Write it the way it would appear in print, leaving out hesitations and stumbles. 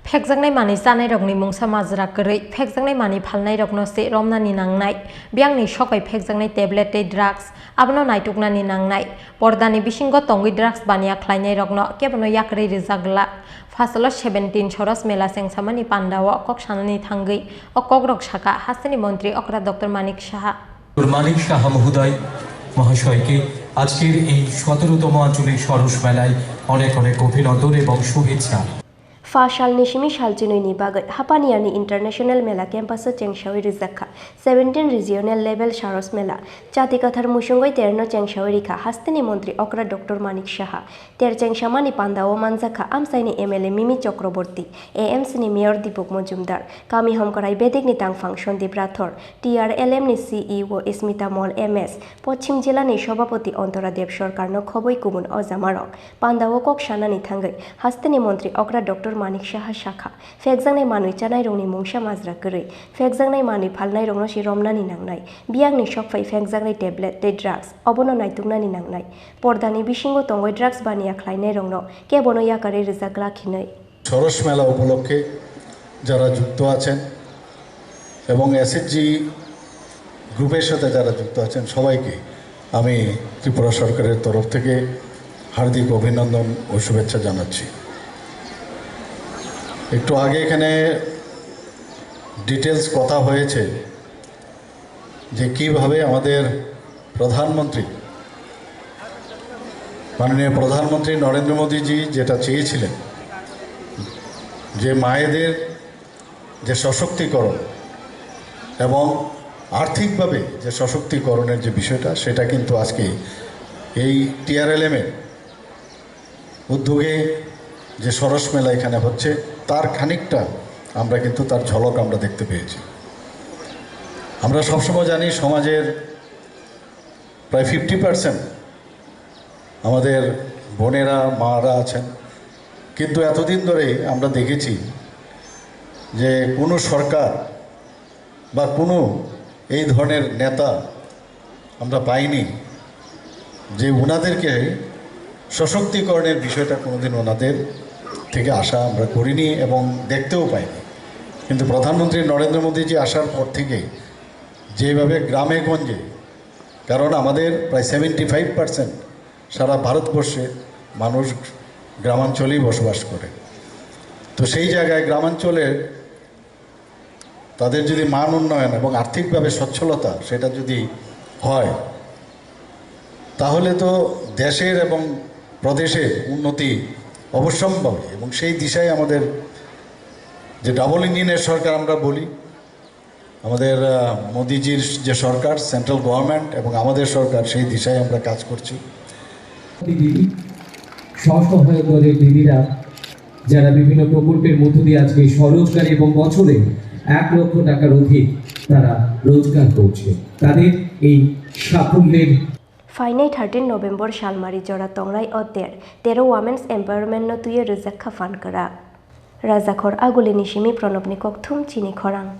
Phekjangnai mani janai rokni mungsa majra koroi phekjangnai mani phalnai rokno se romnani nangnai biangni sokai phekjangnai tablet tei drugs abono naituknani nangnai pordani bisingo tongui drugs bania khlainai rokno kebono yakrei rwjakla Phasalo 17 Saras Mela Chengsawi pandao kok sanani thangui o kok Rwjakha hastini মন্ত্রী okra Dr. Manik Saha Manik Saha মহোদয় মহাশয়কে আজকের এই 17তম আঞ্চলিক সরস মেলায় অনেক অনেক অভিনন্দন এবং শুভেচ্ছা। Phasalni Simi Salchinwi bagwi Hapaniani International Mela Campus Chengsawi Rwjakha 17 Regional Level Saras Mela Chatikathar Musungoi Terno Chengsawi Rikha Hastini Montri Okra Dr. Manik Saha Ter Chengsamani Pandao Manjakha Amsaini MLA Mimi Chakraborty AMC ni Mayor Dipok Mojumdar Kami Homkorai Bedik ni Tang Function di Prathor TRLM ni CEO Ismita Mol MS Pochim Jila ni Shobapoti Ontara Dev Sorkar no Khoboi Kumun Ozamarok Pandao Kok Shanani Thangui Hastini Montri Okra Dr. Manik Saha Shakha Phekjangnai manui chanai rongni mungsa majra koroi Phekjangnai manui phalnai rongno si romnani nangnai biangni sokpai phekjangnai tablet tei drugs obono naituknani nangnai pordani bisingo tongoi drugs bania khlainai rongno kebono yakare rwjakla khinai সরস মেলা উপলক্ষে যারা যুক্ত আছেন এবং SSG গ্রুপের সাথে যারা যুক্ত আছেন সবাইকে আমি ত্রিপুরা সরকারের তরফ থেকে হার্দিক অভিনন্দন ও শুভেচ্ছা জানাচ্ছি। একটু আগে এখানে ডিটেলস কথা হয়েছে যে কিভাবে আমাদের প্রধানমন্ত্রী মাননীয় প্রধানমন্ত্রী নরেন্দ্র মোদীজি যেটা চেয়েছিলেন যে মায়েদের যে সশক্তিকরণ এবং আর্থিকভাবে যে সশক্তিকরণের যে বিষয়টা সেটা কিন্তু আজকে এই টিআরএলএমের উদ্যোগে যে সরস মেলা এখানে হচ্ছে তার খানিকটা আমরা কিন্তু তার ঝলক আমরা দেখতে পেয়েছি। আমরা সবসময় জানি সমাজের প্রায় 50% আমাদের বোনেরা মারা আছেন, কিন্তু এতদিন ধরে আমরা দেখেছি যে কোনো সরকার বা কোনো এই ধরনের নেতা আমরা পাইনি যে ওনাদেরকে সশক্তিকরণের বিষয়টা কোনোদিন ওনাদের থেকে আশা আমরা করিনি এবং দেখতেও পাইনি। কিন্তু প্রধানমন্ত্রী নরেন্দ্র মোদীজি আসার পর থেকে যেভাবে গ্রামে গঞ্জে, কারণ আমাদের প্রায় 75% সারা ভারতবর্ষে মানুষ গ্রামাঞ্চলেই বসবাস করে, তো সেই জায়গায় গ্রামাঞ্চলের তাদের যদি মান উন্নয়ন এবং আর্থিকভাবে সচ্ছলতা সেটা যদি হয় তাহলে তো দেশের এবং প্রদেশের উন্নতি অবশ্যম্ভাবী এবং সেই দিশায় আমাদের যে ডাবল ইঞ্জিনের সরকার আমরা বলি, আমাদের মোদিজির যে সরকার সেন্ট্রাল গভর্নমেন্ট এবং আমাদের সরকার সেই দিশায় আমরা কাজ করছি। স্বসহায়ক দলের দিদিরা যারা বিভিন্ন প্রকল্পের মধ্য দিয়ে আজকে স্বরোজগার এবং বছরে 1 লক্ষ টাকার অধিক তারা রোজগার করছে, তাদের এই সাফল্যের Fainai 13 November Shalmari Jora Tongrai Otter Tero Women's Empowerment no tuye Rwjakha fan kara Rwjakha Agulini Simi Pronobni Kokthum Chini Khorang